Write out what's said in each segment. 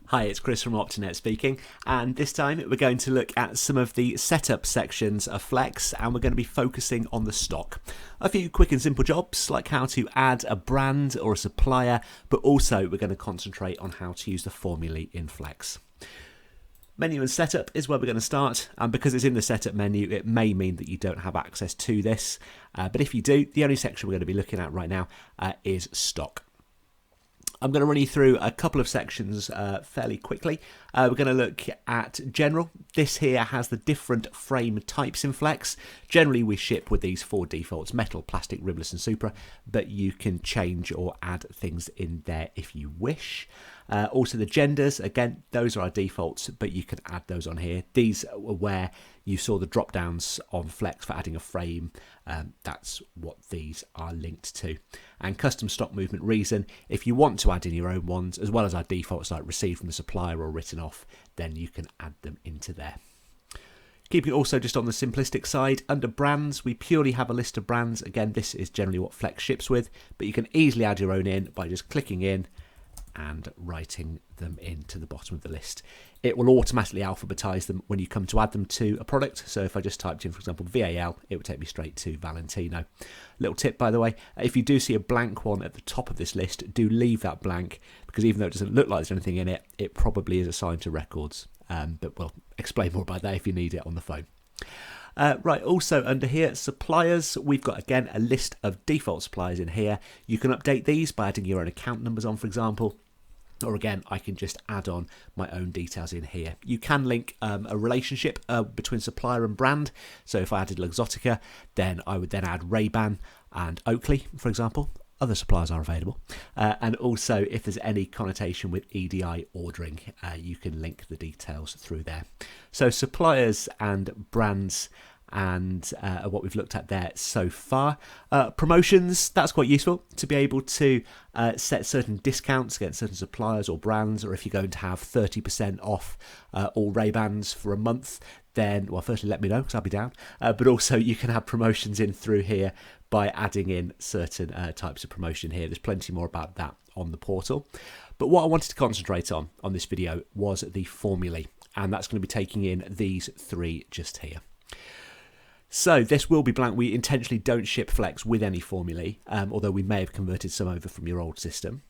Hi, it's Chris from Optinet speaking, and this time we're going to look at some of the setup sections of Flex, and we're going to be focusing on the stock. A few quick and simple jobs, like how to add a brand or a supplier, but also we're going to concentrate on how to use the formulae in Flex. Menu and setup is where we're going to start, and because it's in the setup menu, it may mean that you don't have access to this, but if you do, the only section we're going to be looking at right now is stock. I'm going to run you through a couple of sections fairly quickly. We're going to look at general. This here has the different frame types in Flex. Generally, we ship with these four defaults: metal, plastic, ribless and supra, but you can change or add things in there if you wish. Also the genders, again, those are our defaults, but you can add those on here. These are where you saw the drop downs on Flex for adding a frame. That's what these are linked to. And custom stock movement reason, if you want to add in your own ones, as well as our defaults like received from the supplier or written off, then you can add them into there. Keeping it also just on the simplistic side, under brands, we purely have a list of brands. Again, this is generally what Flex ships with, but you can easily add your own in by just clicking in and writing them into the bottom of the list. It will automatically alphabetize them when you come to add them to a product. So if I just typed in, for example, VAL, it would take me straight to Valentino. Little tip, by the way, if you do see a blank one at the top of this list, do leave that blank, because even though it doesn't look like there's anything in it, it probably is assigned to records. But we'll explain more about that if you need it on the phone. Right, also under here, suppliers, we've got again a list of default suppliers in here. You can update these by adding your own account numbers on, for example, or again, I can just add on my own details in here. You can link a relationship between supplier and brand. So if I added Luxottica, then I would then add Ray-Ban and Oakley, for example. Other suppliers are available. And also, if there's any connotation with EDI ordering, you can link the details through there. So suppliers and brands and what we've looked at there so far. Promotions, that's quite useful to be able to set certain discounts against certain suppliers or brands, or if you're going to have 30% off all Ray-Bans for a month, then, well, firstly, let me know because I'll be down. But also you can have promotions in through here by adding in certain types of promotion here. There's plenty more about that on the portal. But what I wanted to concentrate on this video was the formulae, and that's going to be taking in these three just here. So this will be blank. We intentionally don't ship Flex with any formulae, although we may have converted some over from your old system.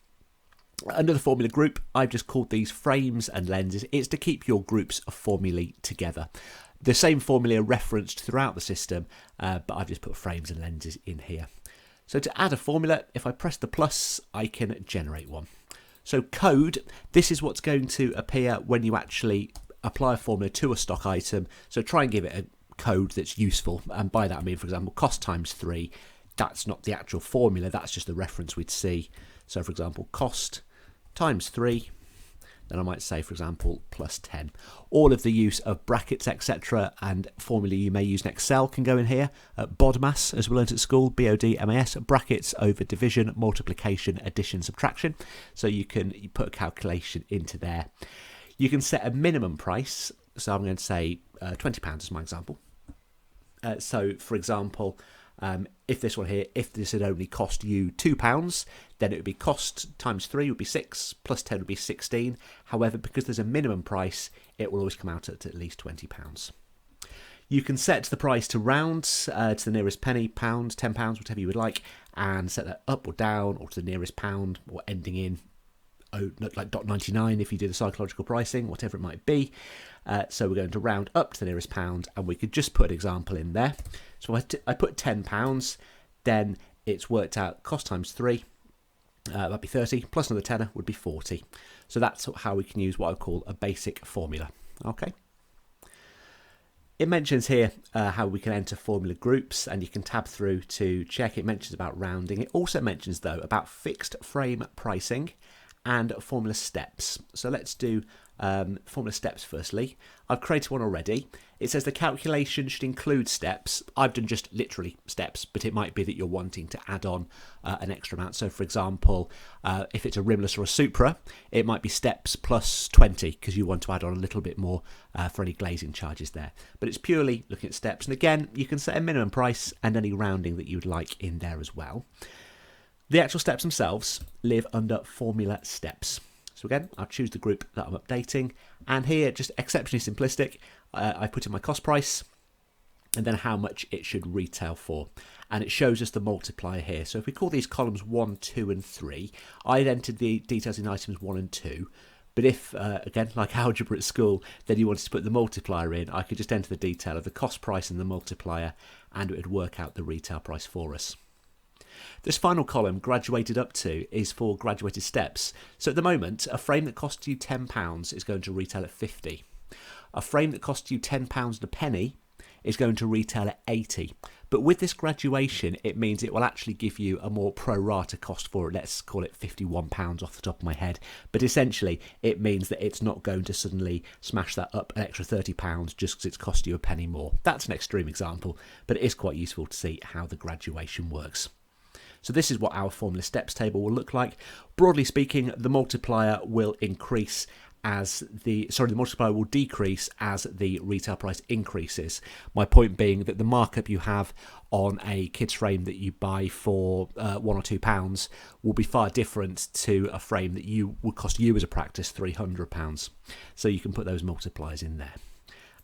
Under the formula group, I've just called these frames and lenses. It's to keep your groups of formulae together. The same formulae are referenced throughout the system, but I've just put frames and lenses in here. So to add a formula, if I press the plus, I can generate one. So code, this is what's going to appear when you actually apply a formula to a stock item. So try and give it a code that's useful, and by that I mean, for example, cost times 3. That's not the actual formula, that's just the reference we'd see. So for example, cost times 3, then I might say, for example, plus 10. All of the use of brackets, etc., and formula you may use in Excel can go in here. BODMAS, as we learned at school, BODMAS, brackets over division, multiplication, addition, subtraction. So you put a calculation into there. You can set a minimum price. So I'm going to say £20 as my example. So, for example, if this one here, if this had only cost you £2, then it would be cost times 3 would be 6, plus 10 would be 16. However, because there's a minimum price, it will always come out at least £20. You can set the price to round to the nearest penny, pound, £10, whatever you would like, and set that up or down or to the nearest pound, or ending in like .99 if you do the psychological pricing, whatever it might be. So we're going to round up to the nearest pound, and we could just put an example in there. So I put £10, then it's worked out cost times 3, that'd be 30, plus another tenner would be 40. So that's how we can use what I call a basic formula. Okay. It mentions here how we can enter formula groups, and you can tab through to check. It mentions about rounding. It also mentions, though, about fixed frame pricing and formula steps. So let's do formula steps firstly. I've created one already. It says the calculation should include steps. I've done just literally steps, but it might be that you're wanting to add on an extra amount. So for example, if it's a rimless or a supra, it might be steps plus 20 because you want to add on a little bit more for any glazing charges there. But it's purely looking at steps. And again, you can set a minimum price and any rounding that you'd like in there as well. The actual steps themselves live under formula steps. So So again, I'll choose the group that I'm updating, and here, just exceptionally simplistic, I put in my cost price and then how much it should retail for. And it shows us the multiplier here. So if we call these columns 1, 2 and 3, I'd entered the details in items 1 and 2. But if, again, like algebra at school, then you wanted to put the multiplier in, I could just enter the detail of the cost price and the multiplier, and it would work out the retail price for us. This final column, graduated up to, is for graduated steps. So at the moment, a frame that costs you £10 is going to retail at 50. A frame that costs you £10 and a penny is going to retail at 80. But with this graduation, it means it will actually give you a more pro rata cost for it. Let's call it £51 off the top of my head. But essentially, it means that it's not going to suddenly smash that up an extra £30 just because it's cost you a penny more. That's an extreme example, but it is quite useful to see how the graduation works. So this is what our formula steps table will look like. Broadly speaking, the multiplier will increase as the multiplier will decrease as the retail price increases. My point being that the markup you have on a kid's frame that you buy for £1 or £2 will be far different to a frame that would cost you as a practice £300. So you can put those multipliers in there.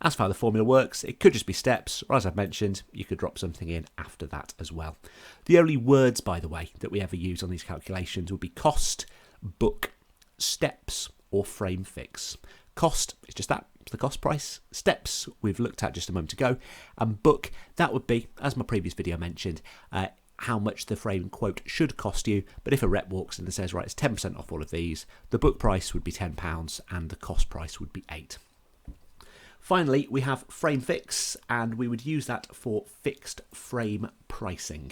As for how the formula works, it could just be steps, or as I've mentioned, you could drop something in after that as well. The only words, by the way, that we ever use on these calculations would be cost, book, steps, or frame fix. Cost is just that, the cost price. Steps we've looked at just a moment ago. And book, that would be, as my previous video mentioned, how much the frame quote should cost you. But if a rep walks in and says, right, it's 10% off all of these, the book price would be £10 and the cost price would be £8. Finally, we have frame fix, and we would use that for fixed frame pricing.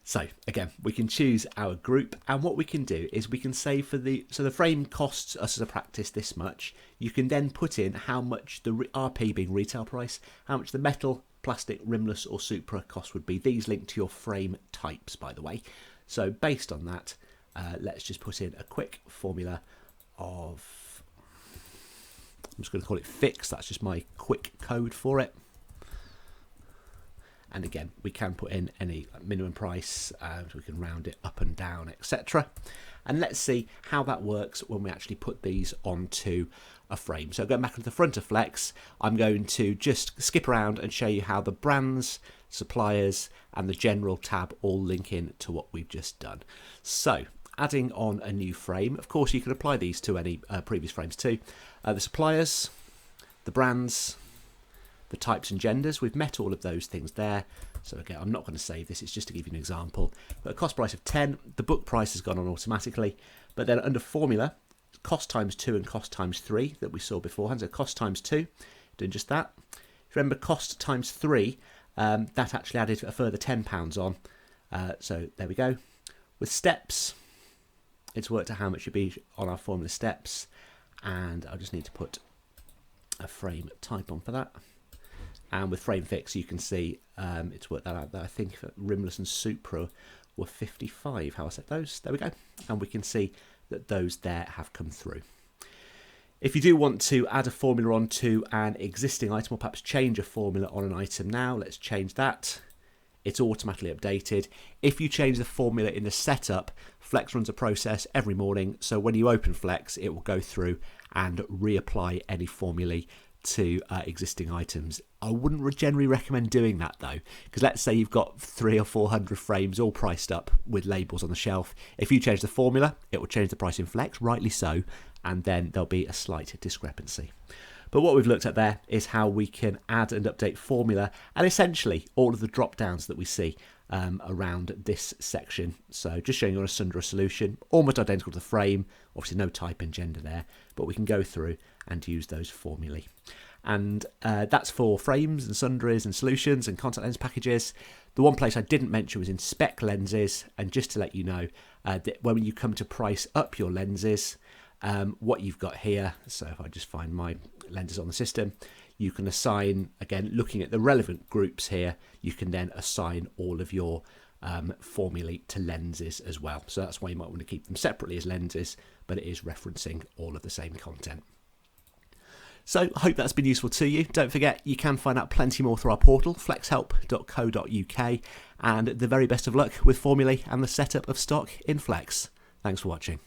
So again, we can choose our group, and what we can do is we can say the frame costs us as a practice this much. You can then put in how much the RP being retail price, how much the metal, plastic, rimless or supra cost would be. These link to your frame types, by the way. So based on that, let's just put in a quick formula of, I'm just going to call it fix. That's just my quick code for it. And again, we can put in any minimum price, so we can round it up and down, etc. And let's see how that works when we actually put these onto a frame. So going back to the front of Flex, I'm going to just skip around and show you how the brands, suppliers, and the general tab all link in to what we've just done. So adding on a new frame, of course, you can apply these to any previous frames too. The suppliers, the brands, the types and genders, we've met all of those things there. So again, I'm not going to save this, it's just to give you an example. But a cost price of 10, the book price has gone on automatically. But then under formula, cost times 2 and cost times 3 that we saw beforehand. So cost times 2, doing just that. Remember, cost times 3, that actually added a further £10 on. So there we go. With steps, it's worked out how much it'd be on our formula steps. And I just need to put a frame type on for that. And with frame fix, you can see it's worked that out. That I think rimless and supra were 55. How I set those? There we go. And we can see that those there have come through. If you do want to add a formula onto an existing item, or perhaps change a formula on an item now, let's change that. It's automatically updated. If you change the formula in the setup, Flex runs a process every morning. So when you open Flex, it will go through and reapply any formulae to existing items. I wouldn't generally recommend doing that though, because let's say you've got 300 or 400 frames all priced up with labels on the shelf. If you change the formula, it will change the price in Flex, rightly so, and then there'll be a slight discrepancy. But what we've looked at there is how we can add and update formula, and essentially all of the drop downs that we see around this section. So just showing you on a sundry solution, almost identical to the frame, obviously no type and gender there, but we can go through and use those formulae. And that's for frames and sundries and solutions and contact lens packages. The one place I didn't mention was in Spec Lenses, and just to let you know that when you come to price up your lenses, what you've got here, so if I just find my lenses on the system, you can assign, again, looking at the relevant groups here, you can then assign all of your formulae to lenses as well. So that's why you might want to keep them separately as lenses, but it is referencing all of the same content. So I hope that's been useful to you. Don't forget, you can find out plenty more through our portal, flexhelp.co.uk, and the very best of luck with formulae and the setup of stock in Flex. Thanks for watching.